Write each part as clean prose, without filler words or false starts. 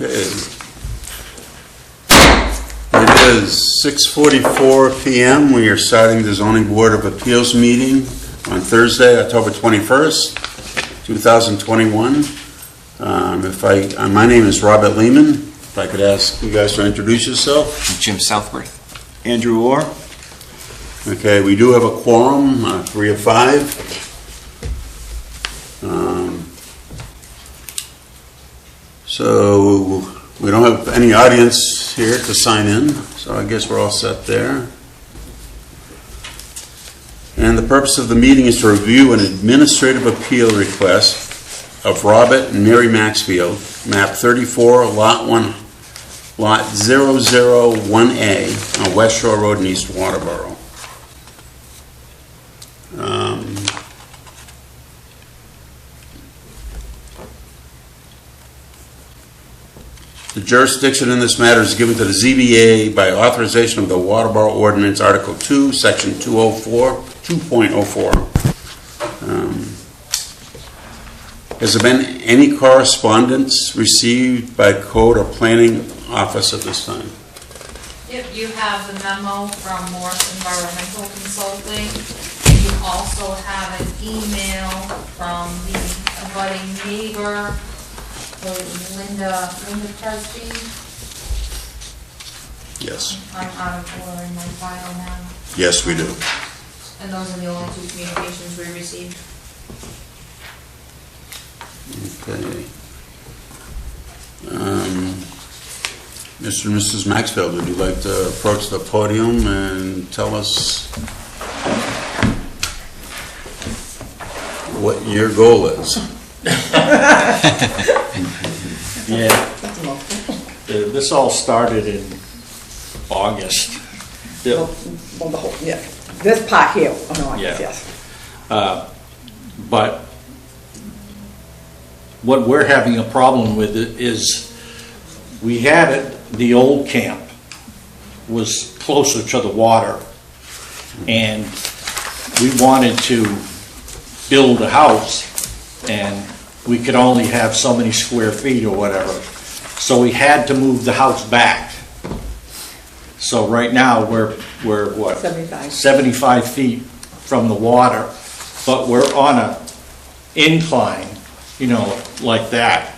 Okay. It is 6:44 p.m. We are starting the Zoning Board of Appeals meeting on Thursday, October 21st, 2021. My name is Robert Lehman. If I could ask you guys to introduce yourself. Jim Southworth. Andrew Orr. Okay, we do have a quorum, 3 of 5. So we don't have any audience here to sign in, so I guess we're all set there. And the purpose of the meeting is to review an administrative appeal request of Robert and Mary Maxfield, map 34, lot 1, lot 001A on West Shore Road in East Waterboro. The jurisdiction in this matter is given to the ZBA by authorization of the Waterboro Ordinance, Article 2, Section 2.04. Has there been any correspondence received by Code or Planning Office at this time? Yep, you have the memo from Morse Environmental Consulting, and you also have an email from the abutting neighbor, Linda Presby. Yes. I'm out of order in my file now. Yes, we do. And those are the only 2 communications we received. Okay. Mr. and Mrs. Maxfield, would you like to approach the podium and tell us what your goal is? Yeah. This all started in August. Well, the whole, yeah. This part here, Yeah. yes. But what we're having a problem with is we had it, the old camp was closer to the water, and we wanted to build a house, and we could only have so many square feet or whatever. So we had to move the house back. So right now we're what? 75. 75 feet from the water, but we're on a incline, you know, like that,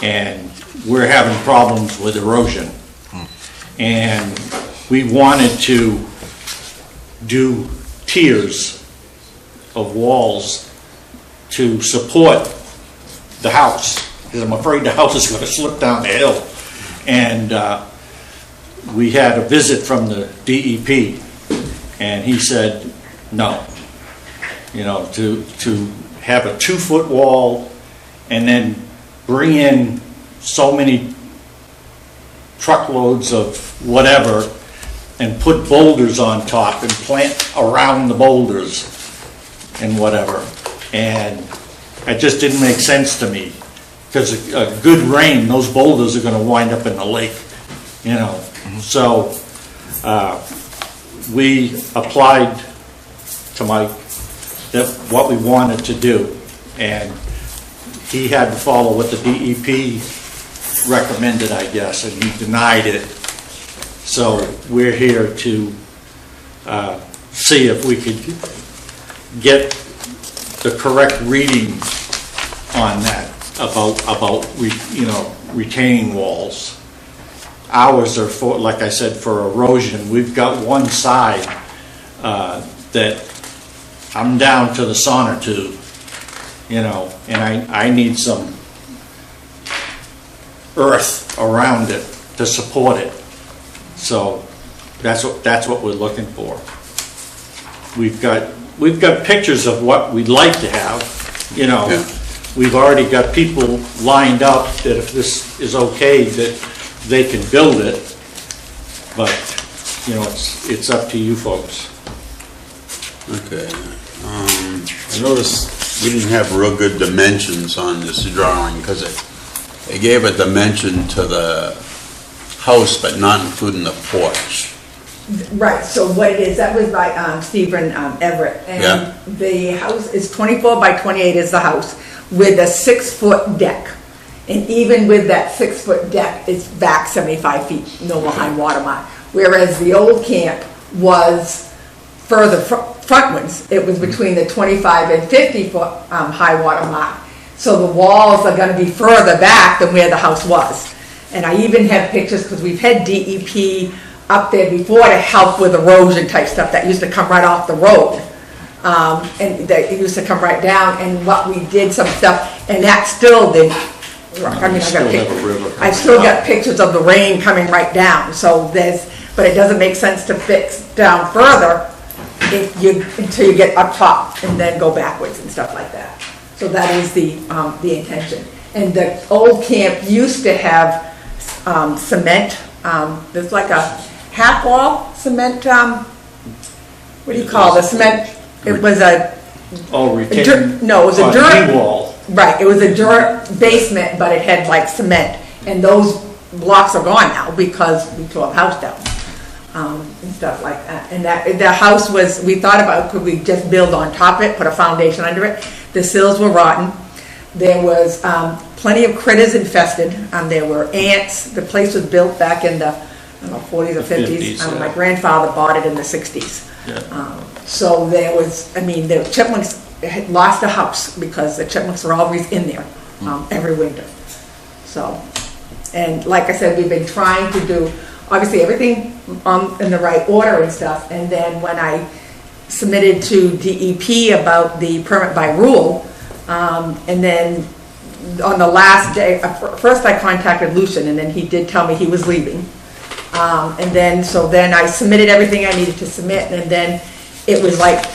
and we're having problems with erosion. And we wanted to do tiers of walls to support the house, because I'm afraid the house is going to slip down the hill. And we had a visit from the DEP, and he said no, you know, to have a 2-foot wall and then bring in so many truckloads of whatever and put boulders on top and plant around the boulders and whatever. And it just didn't make sense to me, because a good rain, those boulders are going to wind up in the lake, you know. So we applied to Mike what we wanted to do, and he had to follow what the DEP recommended, I guess, and he denied it. So we're here to see if we could get the correct reading on that about you know, retaining walls. Ours are for, like I said, for erosion. We've got one side that I'm down to the sonotube, you know, and I need some earth around it to support it. So that's what we're looking for. We've got pictures of what we'd like to have, you know. Yeah. We've already got people lined up that if this is okay, that they can build it, but you know, it's up to you folks. Okay. I noticed we didn't have real good dimensions on this drawing, because it gave a dimension to the house but not including the porch. Right, so what it is, that was by Stephen Everett. Yeah. And the house is 24 by 28 is the house, with a 6-foot deck. And even with that 6-foot deck, it's back 75 feet, no more high water mark. Whereas the old camp was further frontwards. It was between the 25 and 50 foot high water mark. So the walls are gonna be further back than where the house was. And I even have pictures, because we've had DEP up there before to help with erosion type stuff that used to come right off the road. And that it used to come right down, and what we did some stuff, and that still didn't. I mean, Still have a river coming I've still got out. pictures of the rain coming right down, so but it doesn't make sense to fix down further until you get up top and then go backwards and stuff like that. So that is the intention. And the old camp used to have cement, there's like a half wall cement, what do you call the cement? It was Oh, retaining. no, it was a on dirt. knee wall. Right, it was a dirt basement, but it had like cement, and those blocks are gone now because we tore the house down, and stuff like that. And the house was, we thought about, could we just build on top of it, put a foundation under it? The sills were rotten. There was plenty of critters infested. There were ants. The place was built back in the, I don't know, 40s or 50s. 50s, yeah. My grandfather bought it in the 60s. Yeah. So there was, I mean, the chipmunks had lost a house because the chipmunks were always in there every winter. So, and like I said, we've been trying to do, obviously, everything in the right order and stuff. And then when I submitted to DEP about the permit by rule, and then on the last day, first I contacted Lucian, and then he did tell me he was leaving. And then, so then I submitted everything I needed to submit, and then it was like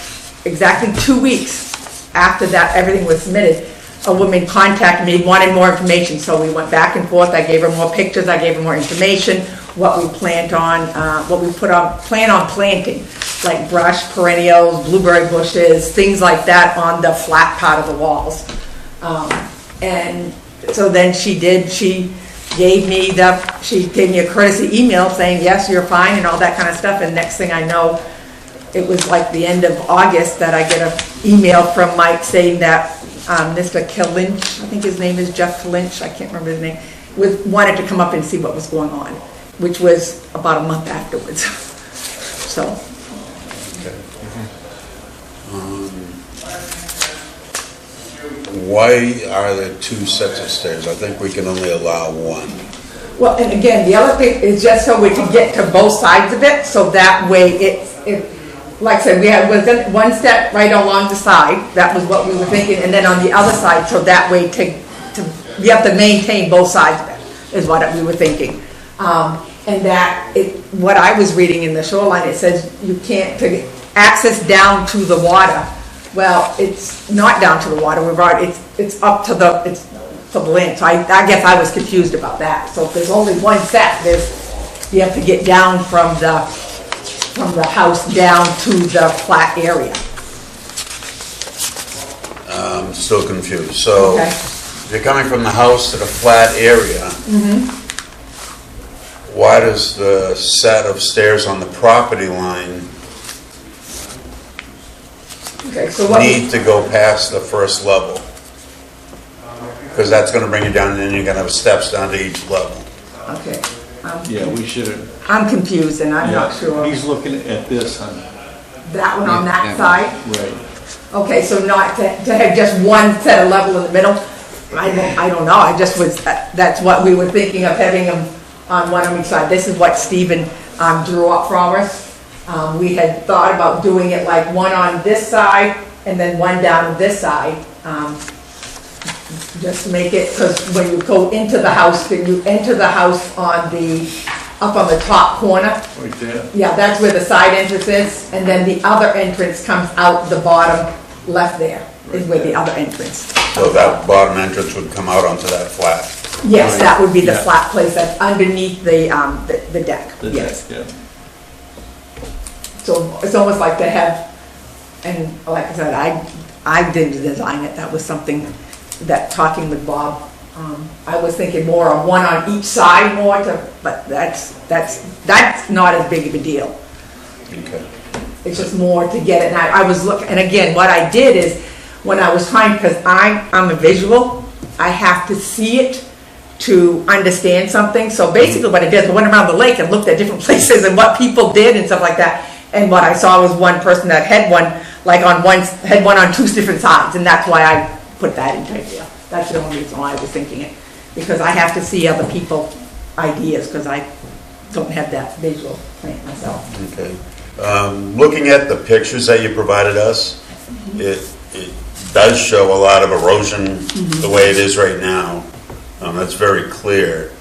exactly 2 weeks after that, everything was submitted, a woman contacted me, wanted more information, so we went back and forth. I gave her more pictures, I gave her more information, what we planned on, what we plan on planting, like brush, perennials, blueberry bushes, things like that on the flat part of the walls. And so then she gave me a courtesy email saying, yes, you're fine, and all that kind of stuff, and next thing I know, it was like the end of August that I get an email from Mike saying that Mr. Killinch, I think his name is Jeff Killinch, I can't remember his name, wanted to come up and see what was going on, which was about a month afterwards. So. Why are there 2 sets of stairs? I think we can only allow 1. Well, and again, the other thing is just so we can get to both sides of it, so that way like I said, we had one step right along the side, that was what we were thinking, and then on the other side, so that way we have to maintain both sides of it, is what we were thinking. And that, what I was reading in the shoreline, it says you can't, to access down to the water, well, it's not down to the water, it's up to the land, so I guess I was confused about that. So if there's only one set, you have to get down from the house down to the flat area. I'm still confused. So, Okay. if you're coming from the house to the flat area, why does the set of stairs on the property line Okay, so what? need to go past the first level? Because that's going to bring you down, and then you're going to have steps down to each level. Okay, Yeah, we should have. I'm confused and I'm not sure. He's looking at this, huh? That one on that Yeah. side? Right. Okay, so not to have just one set of level in the middle? I don't know, I just was, that's what we were thinking of, having them on one on each side. This is what Stephen drew up for us. We had thought about doing it like one on this side and then one down this side. Just to make it, because when you go into the house, then you enter the house up on the top corner. Right there. Yeah, that's where the side entrance is, and then the other entrance comes out the bottom left there, is where the other entrance. So that bottom entrance would come out onto that flat. Yes, that would be the Yeah. flat place that's underneath the deck, The yes. deck, yeah. So it's almost like they have, and like I said, I didn't design it, that was something that, talking with Bob, I was thinking more of one on each side but that's not as big of a deal. Okay. It's just more to get it, and I was looking, and again, what I did is, when I was trying, because I'm a visual, I have to see it to understand something. So basically what I did is I went around the lake and looked at different places and what people did and stuff like that. And what I saw was one person that had one, like had one on two different sides, and that's why I put that in here. That's the only reason why I was thinking it, because I have to see other people's ideas, because I don't have that visual plan myself. Okay. Looking at the pictures that you provided us, it does show a lot of erosion the way it is right now. That's very clear.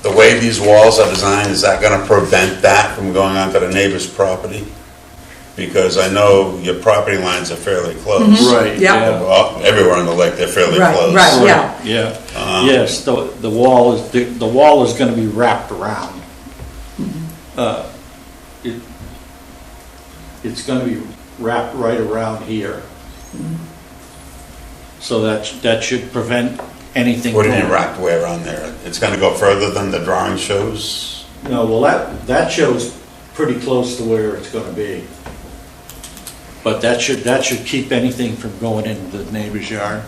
The way these walls are designed, is that going to prevent that from going onto the neighbor's property? Because I know your property lines are fairly close. Right, Yeah. yeah. Well, everywhere on the lake, they're fairly Right, close. right. Yeah. Yeah, yes, the wall is gonna be wrapped around. It's gonna be wrapped right around here. So that should prevent anything. What do you mean going- wrapped way around there? It's going to go further than the drawing shows? No, well, that shows pretty close to where it's gonna be. But that should keep anything from going into the neighbor's yard.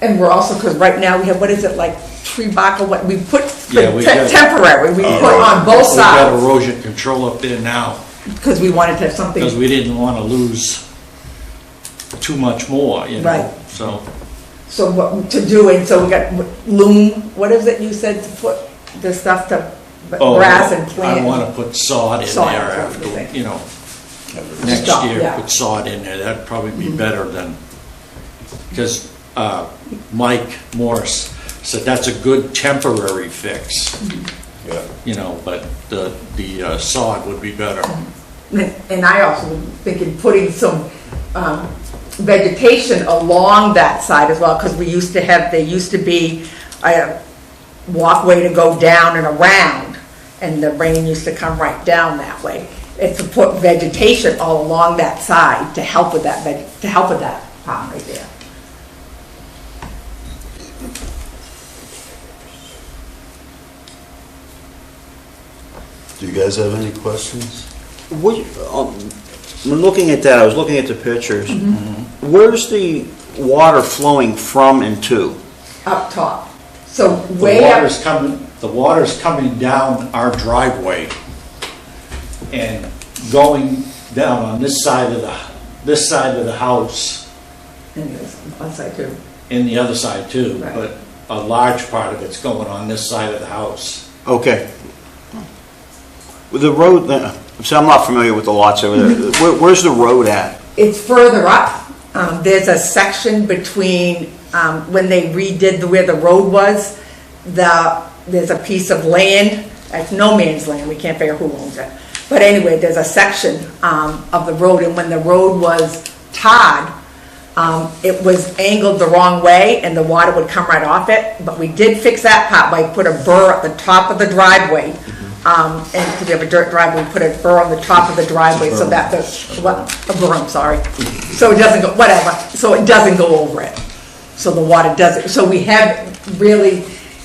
And we're also, because right now we have, what is it, like tree bark or what, we put Yeah, we got- temporary, we put on both We've got sides, erosion control up there now, because we wanted to have something. because we didn't wanna lose too much more, you know? Right. So, So what to do, and so we got loom, what is it you said to put the stuff to grass and plant? I wanna put sod in Sod, there that's what I was after, thinking. you know, next Stop, year, yeah. put sod in there, that'd probably be better than, because, Mike Morris said that's a good temporary fix, Yeah. you know, but the sod would be better. And I also was thinking putting some vegetation along that side as well, because there used to be a walkway to go down and around, and the rain used to come right down that way. And to put vegetation all along that side to help with that pond right there. Do you guys have any questions? When looking at that, I was looking at the pictures. Where's the water flowing from and to? Up top. So way up, The water's coming down our driveway and going down on this side of the house, and there's one side too. and the other side too, Right. but a large part of it's going on this side of the house. Okay. With the road, so I'm not familiar with the lots over there. Where's the road at? It's further up. There's a section between, when they redid where the road was, there's a piece of land, it's no man's land, we can't figure who owns it. But anyway, there's a section of the road, and when the road was tarred, it was angled the wrong way and the water would come right off it. But we did fix that part by put a burr at the top of the driveway. And because we have a dirt driveway, we put a burr on the top of the driveway so that a berm, sorry. So it doesn't go, whatever, so it doesn't go over it. So the water doesn't, so we have really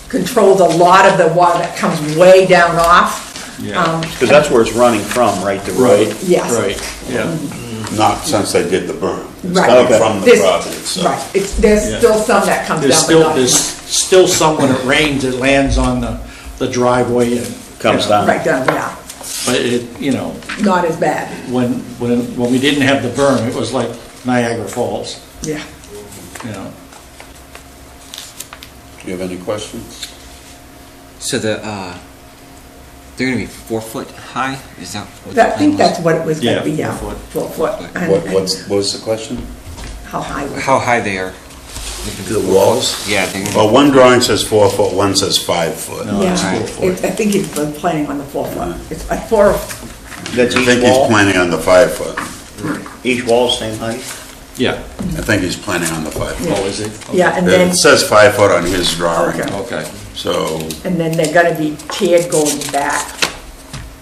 controlled a lot of the water that comes way down off. Yeah. Because that's where it's running from, right, the road? Yes. Right, yeah. Not since they did the berm. It's Right. coming Okay. from the There's- property itself. Right, there's Yeah. still some that comes down, There's but not there's much. still some when it rains, it lands on the driveway and. Comes you know, down. Right down, yeah, But it, you know, not as bad, when we didn't have the berm, it was like Niagara Falls, yeah. you know. Do you have any questions? So they're gonna be 4 foot high? Is that what the I think plan was? that's what it was gonna be, Yeah, yeah, 4 foot. 4 foot. And- What was the question? How high was it? How high they are? The walls? Yeah, they're gonna Well, one drawing says 4 foot, one says 5 foot. No, it's Yeah, 4 foot. I think he's been planning on the 4 foot. It's a 4, That's I each think he's wall? planning on the 5 foot. Each wall same height? Yeah, I think he's planning on the 5 foot. oh, is it? yeah, and then, It says 5 foot on his drawing, Okay. Okay, so, and then they're gonna be tiered going back.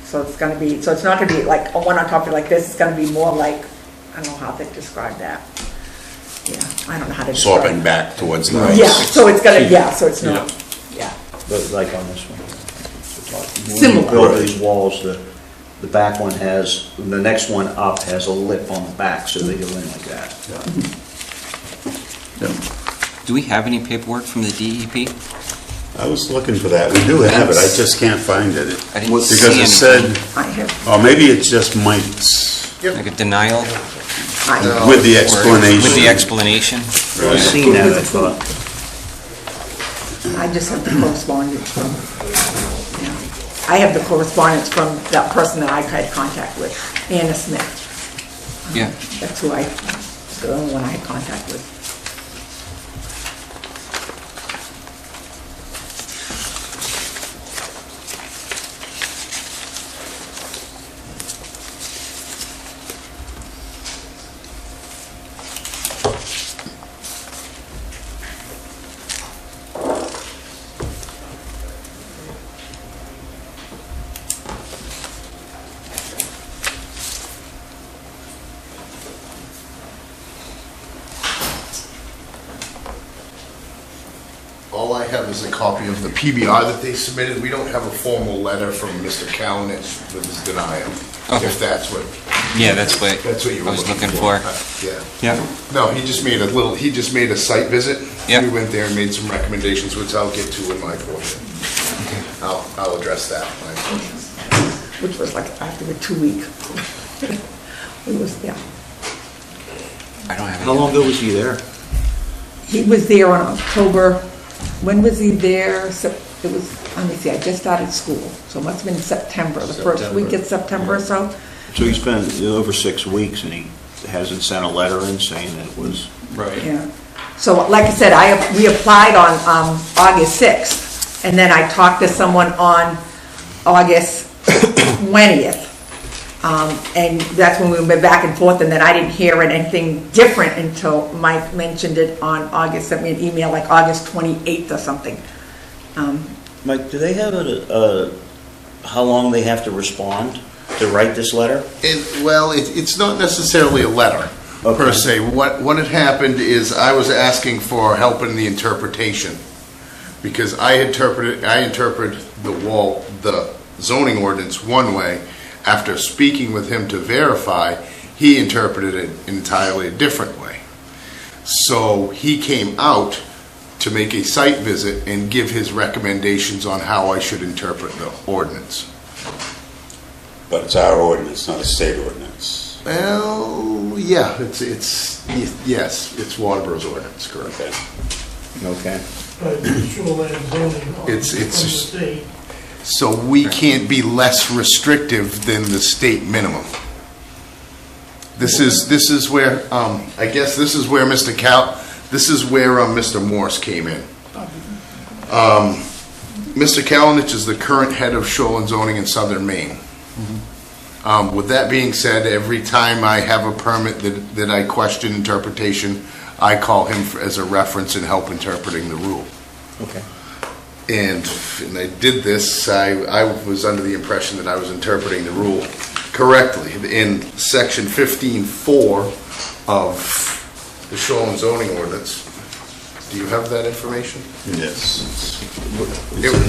So it's gonna be, so it's not gonna be like a one on top of like this, it's gonna be more like, I don't know how to describe that. Yeah, I don't know how to describe sloping it. back towards the house. Yeah, so it's gonna, yeah, so it's not, yeah. But like on this one? When you Similar. build these walls, the back one has, the next one up has a lip on the back, so they go in like that. Do we have any paperwork from the DEP? I was looking for that. We do have it, I just can't find it. I didn't Because see it said, anything. I have, oh, maybe it's just Mike's Like a denial with the or explanation. with the explanation. I've seen that, I thought. I just have the correspondence from, yeah. I have the correspondence from that person that I had contact with, Anna Smith. Yeah. That's who the only one I had contact with. All I have is a copy of the PBR that they submitted. We don't have a formal letter from Mr. Kalinich with his denial, Okay. if that's what Yeah, that's what you were I was looking for. Yeah. Yeah. No, he just made a site visit. Yeah. We went there and made some recommendations, which I'll get to in my portion. I'll address that in my portion. Which was like after a 2 week. It was, yeah. I don't have How any. long ago was he there? He was there on October, when was he there? It was, let me see, I just started school, so it must have been September, the first week in September or so. So he's been over 6 weeks and he hasn't sent a letter in saying that it was, Right. Yeah. So like I said, we applied on August 6th, and then I talked to someone on August 20th. And that's when we went back and forth, and then I didn't hear anything different until Mike mentioned it on August, sent me an email like August 28th or something. Mike, do they have how long they have to respond to write this letter? It's not necessarily a letter, per Okay. se. What had happened is I was asking for help in the interpretation, because I interpret the zoning ordinance one way. After speaking with him to verify, he interpreted it entirely a different way. So he came out to make a site visit and give his recommendations on how I should interpret the ordinance. But it's our ordinance, not a state ordinance. Well, yeah, yes, it's Waterboro's ordinance, correct. Okay. Okay. But the shoreline zoning It's- from the it's just- state. So we can't be less restrictive than the state minimum. This is where, I guess this is where Mr. Morse came in. Mr. Kalinich is the current head of shoreline zoning in southern Maine. With that being said, every time I have a permit that I question interpretation, I call him as a reference and help interpreting the rule. Okay. And I did this, I was under the impression that I was interpreting the rule correctly. In section 15.4 of the shoreline zoning ordinance, do you have that information? Yes. It'll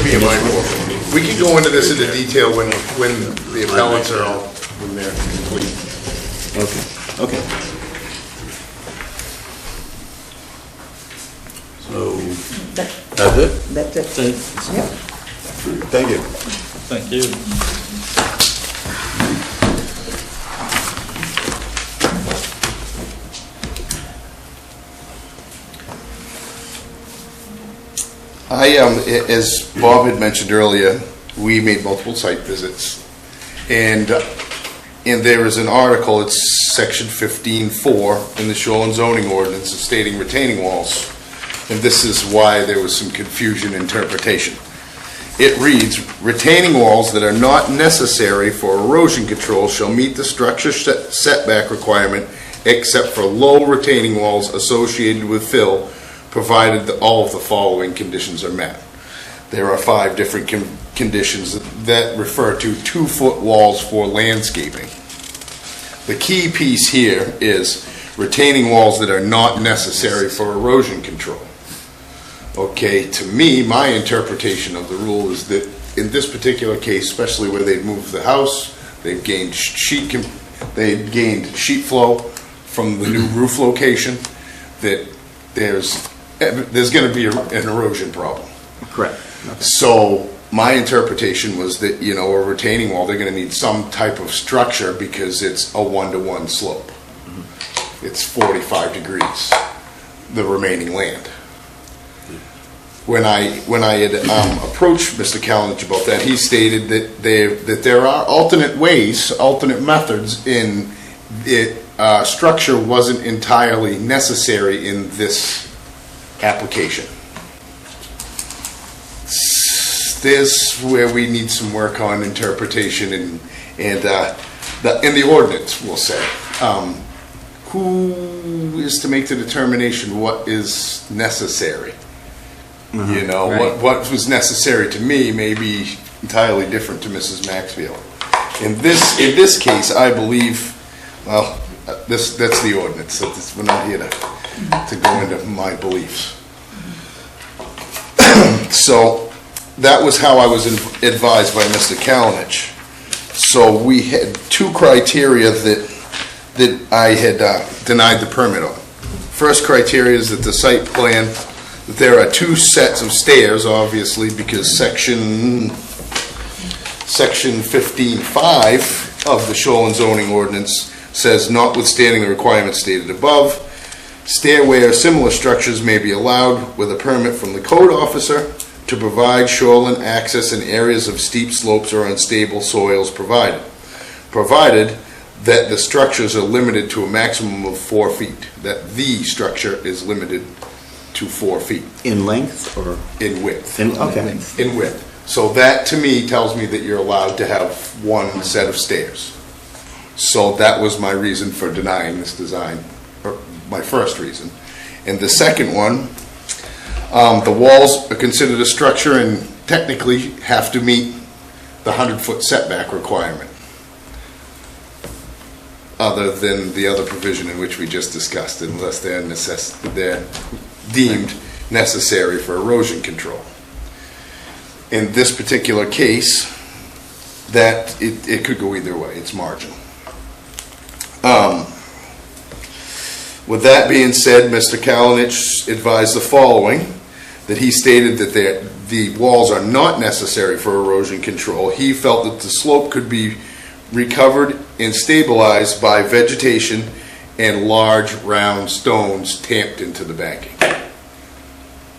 be in my portion. We can go into this into detail when the appellants are all, when they're complete. Okay. So, That- that's it? That's it. Yep. Thank you. Thank you. As Bob had mentioned earlier, we made multiple site visits. And there is an article, it's section 15.4 in the shoreline zoning ordinance stating retaining walls. And this is why there was some confusion in interpretation. It reads, retaining walls that are not necessary for erosion control shall meet the structure setback requirement except for low retaining walls associated with fill, provided that all of the following conditions are met. There are 5 different conditions that refer to 2-foot walls for landscaping. The key piece here is retaining walls that are not necessary for erosion control. Okay, to me, my interpretation of the rule is that in this particular case, especially where they've moved the house, they've gained sheet flow from the new roof location, that there's there's gonna be an erosion problem. Correct. So my interpretation was that, you know, a retaining wall, they're gonna need some type of structure because it's a 1-to-1 slope. It's 45 degrees, the remaining land. When I had approached Mr. Kalinich about that, he stated that there are alternate ways, alternate methods in it. Structure wasn't entirely necessary in this application. There's where we need some work on interpretation and in the ordinance, we'll say. Who is to make the determination what is necessary? You know, right. what was necessary to me may be entirely different to Mrs. Maxfield. In this case, I believe, well, that's the ordinance. We're not here to go into my beliefs. So that was how I was advised by Mr. Kalinich. So we had two criteria that I had denied the permit on. First criteria is that the site plan, that there are two sets of stairs, obviously, because section 15.5 of the Shoreline zoning ordinance says, notwithstanding the requirements stated above, stairway or similar structures may be allowed with a permit from the code officer to provide shoreline access in areas of steep slopes or unstable soils provided that the structures are limited to a maximum of 4 feet, that the structure is limited to 4 feet In length or? in width. Okay. In width. So that, to me, tells me that you're allowed to have one set of stairs. So that was my reason for denying this design, or my first reason. And the second one, the walls are considered a structure and technically have to meet the 100-foot setback requirement, other than the other provision in which we just discussed, unless they're deemed necessary for erosion control. In this particular case, that it could go either way. It's marginal. With that being said, Mr. Kalinich advised the following, that he stated that the walls are not necessary for erosion control. He felt that the slope could be recovered and stabilized by vegetation and large round stones tamped into the banking.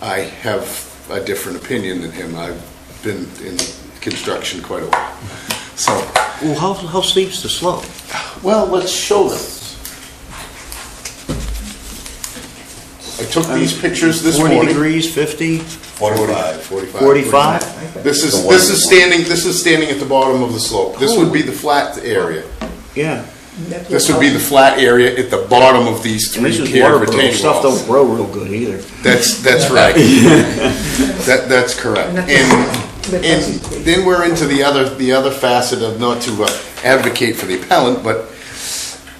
I have a different opinion than him. I've been in construction quite a while. So, Well, how steep's the slope? well, let's show them. I took these pictures this 40 morning. degrees, 50, 45. 45? This is standing at the bottom of the slope. This would be the flat area. Yeah. This would be the flat area at the bottom of these And this three is tier waterproof. retaining Stuff walls. don't grow real good either. That's right. That's correct. And then we're into the other facet of, not to advocate for the appellant, but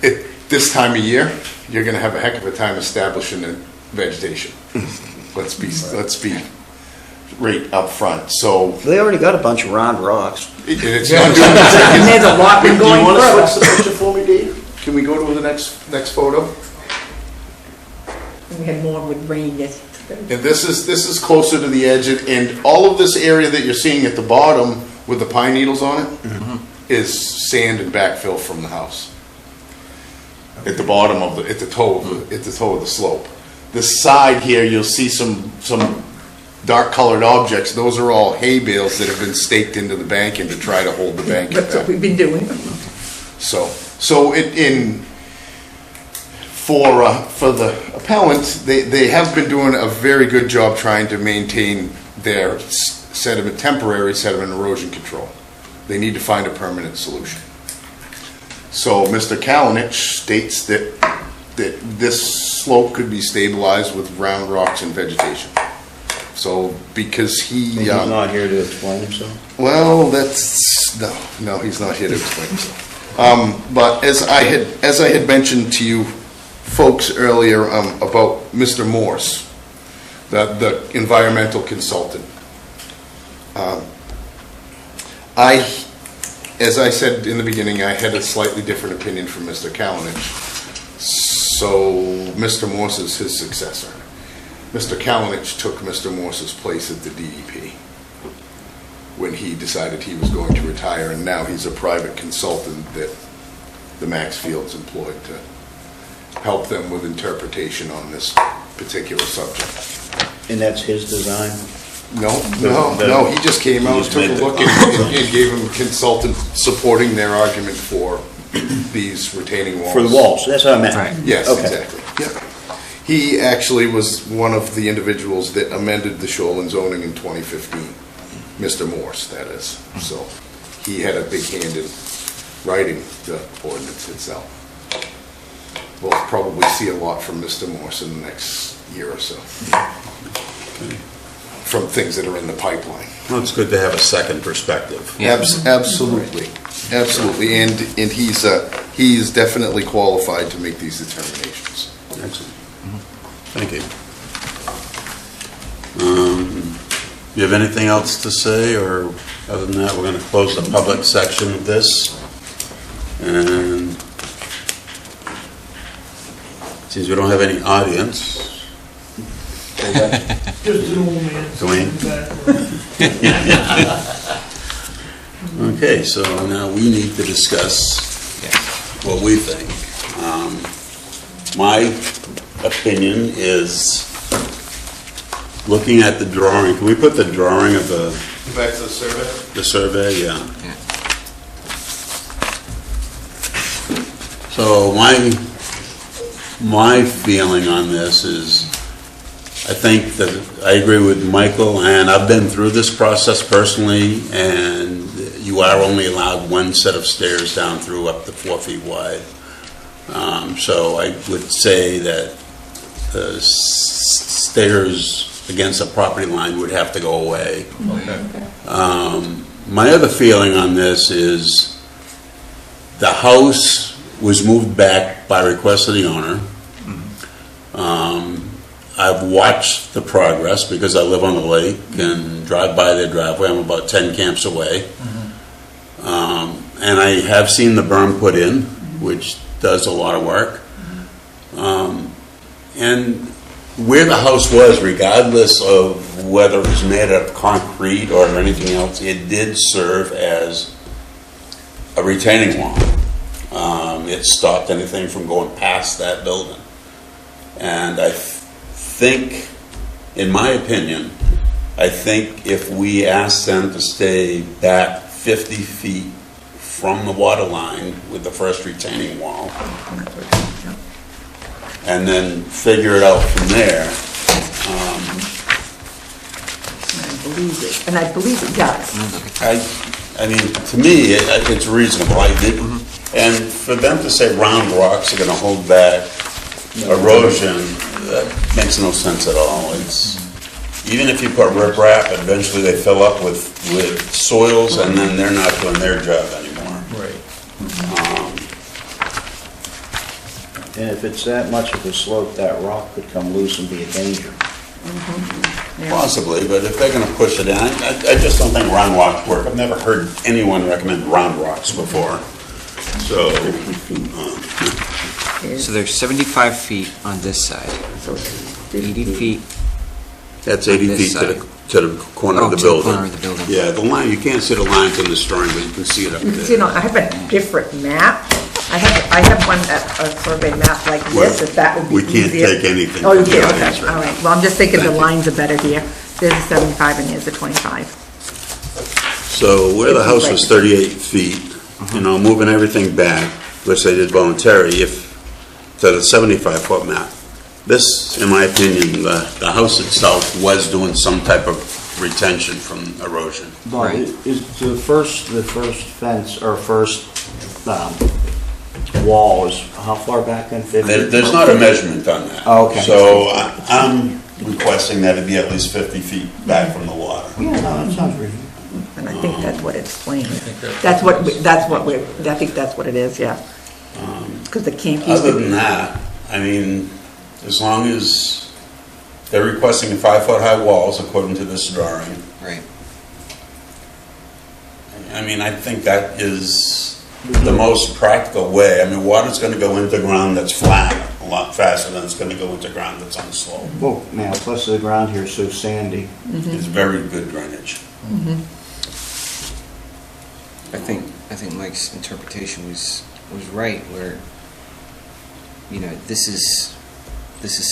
at this time of year, you're going to have a heck of a time establishing the vegetation. Let's be right up front. So They already got a bunch of round rocks. it's not doing And there's a lot been Do you going want to further. switch the picture for me, Dave? Can we go to the next photo? We had more with rain yesterday. And this is closer to the edge, and all of this area that you're seeing at the bottom with the pine needles on it is sand and backfill from the house. At the bottom of at the toe of the slope. This side here, you'll see some dark colored objects. Those are all hay bales that have been staked into the banking to try to hold the banking That's what back. we've been doing. So for the appellant, they have been doing a very good job trying to maintain their temporary sediment erosion control. They need to find a permanent solution. So Mr. Kalinich states that this slope could be stabilized with round rocks and vegetation. So because He's not here to explain himself. well, no, he's not here to explain himself. But as I had mentioned to you folks earlier about Mr. Morse, the environmental consultant, as I said in the beginning, I had a slightly different opinion from Mr. Kalinich. So Mr. Morse is his successor. Mr. Kalinich took Mr. Morse's place at the DEP when he decided he was going to retire, and now he's a private consultant that the Maxfields employed to help them with interpretation on this particular subject. And that's his design? No, he just came out, just took a made the look, and gave him consultant supporting their argument for these retaining walls. For the walls, that's what I meant. Right. Yes, Okay. exactly. Yep. He actually was one of the individuals that amended the shoreline zoning in 2015. Mr. Morse, that is. So he had a big hand in writing the ordinance itself. We'll probably see a lot from Mr. Morse in the next year or so. From things that are in the pipeline. Well, it's good to have a second perspective. Yeah. Absolutely, absolutely. And he's definitely qualified to make these determinations. Excellent. Thank you. You have anything else to say, or other than that, we're going to close the public section of this. And since we don't have any audience, Just an old man. Dwayne? In the background. okay, so now we need to discuss what we think. My opinion is, looking at the drawing, can we put the drawing of Back to the survey? the survey? Yeah. Yeah. So my feeling on this is, I think that I agree with Michael, and I've been through this process personally, and you are only allowed one set of stairs down through up to 4 feet wide. So I would say that the stairs against the property line would have to go away. My other feeling on this is the house was moved back by request of the owner. I've watched the progress because I live on the lake and drive by their driveway. I'm about 10 camps away. And I have seen the berm put in, which does a lot of work. And where the house was, regardless of whether it was made out of concrete or anything else, it did serve as a retaining wall. It stopped anything from going past that building. And I think, in my opinion, I think if we ask them to stay back 50 feet from the water line with the first retaining wall, and then figure it out from there, And I believe it does. I mean, to me, it's reasonable. I did, and for them to say round rocks are going to hold back erosion, that makes no sense at all. It's, even if you put riprap, eventually they fill up with soils, and then they're not doing their job anymore. Right. And if it's that much of a slope, that rock could come loose and be a danger. Possibly, but if they're going to push it in, I just don't think round rocks work. I've never heard anyone recommend round rocks before. So, So there's 75 feet on this side, 80 feet. that's 80 On this feet to the corner of the to the building. corner of the building. Yeah, the line, you can't see the lines in this drawing, but you can see it up You there. know, I have a different map. I have one, a survey map like this, if that would be We can't easier. take anything Oh, you from the can't, audience okay, right all now. right. Well, I'm just thinking the Thank you. lines are better here. There's a 75 and here's a 25. So where the house was 38 feet, moving everything back, which they did voluntarily, to the 75-foot map. This, in my opinion, the house itself was doing some type of retention from erosion. Bob, Right. is the first fence, or first wall is how far back then? 50? There's not a measurement on that. Oh, okay. So I'm requesting that it be at least 50 feet back from the water. Yeah, no, that sounds reasonable. And I think that's what it's explains. that's I think that's what it is, yeah. Because the camp used Other to than be. that, I mean, as long as they're requesting 5-foot high walls according to this drawing, Right. I mean, I think that is the most practical way. I mean, water's gonna go into ground that's flat a lot faster than it's gonna go into ground that's on slope. Well, now, plus the ground here is so sandy. It's very good drainage. I think Mike's interpretation was right, where, you know, this is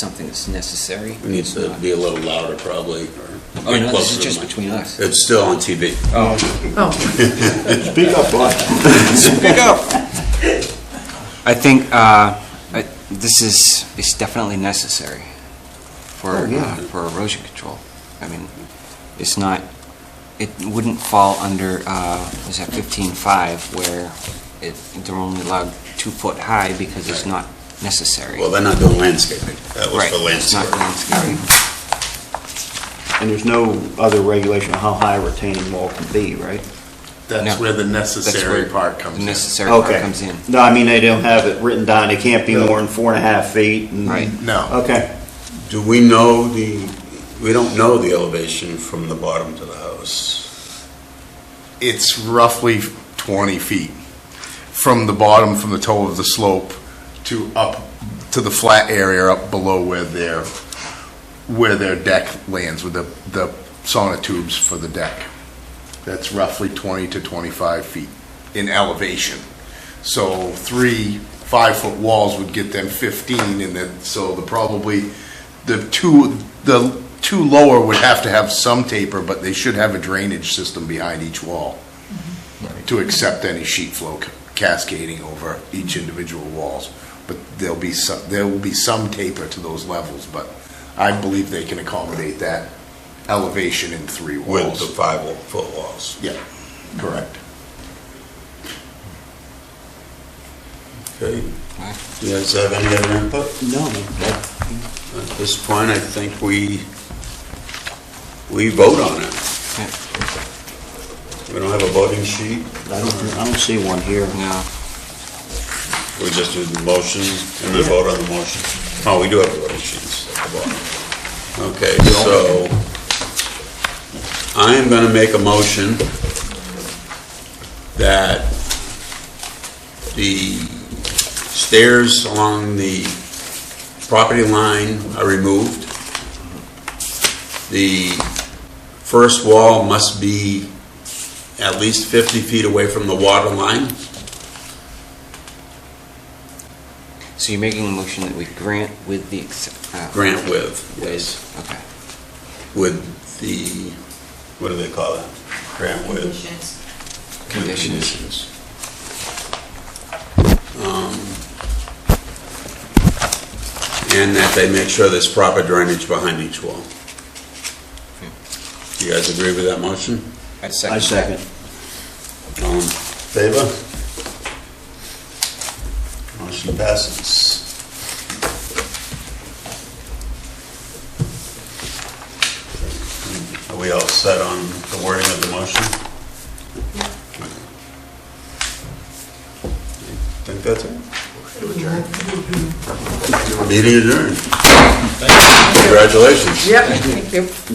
something that's necessary. It needs to be a little louder probably, or Oh, get no, this closer is to the just mic. between us. It's still on TV. Oh, Speak up, bud. Speak up. I think this is definitely necessary for Oh, yeah. for erosion control. I mean, it's not. It wouldn't fall under was that 15.5 where they're only allowed 2 foot high because it's not necessary. Well, they're not doing landscaping. That was Right, for it's not landscaping. landscaping. And there's no other regulation of how high a retaining wall can be, right? That's No. where the That's necessary where part comes the in. necessary part Okay. comes in. No, I mean, they don't have it written down, it can't be No. more than 4.5 feet. and- Right. No, Okay. Do we know we don't know the elevation from the bottom to the house. it's roughly 20 feet from the bottom, from the toe of the slope to up to the flat area up below where their deck lands with the sonotubes for the deck. That's roughly 20 to 25 feet in elevation. So 3 5-foot walls would get them 15, and then, so the two lower would have to have some taper, but they should have a drainage system behind each wall to accept any sheet flow cascading over each individual walls. But there will be some taper to those levels, but I believe they can accommodate that elevation in 3 With walls. the 5-foot walls. Yeah, correct. Okay. Do you guys have any other input? No, man. At this point, I think we vote on it. Yeah. We don't have a voting sheet. I don't see one here. No. We just do the motion and then vote on the motion. Oh, we do have voting sheets at the bottom. Okay, so I am going to make a motion that the stairs along the property line are removed. The first wall must be at least 50 feet away from the water line. So you're making a motion that we grant with the Grant with, yes, Okay. with the, what do they call that? Grant with. Conditions. Conditions. And that they make sure there's proper drainage behind each wall. Do you guys agree with that motion? I I second. second. All in favor? Motion passes. Are we all set on the wording of the motion? Think that's it? Meeting adjourned. Congratulations. yep, thank you.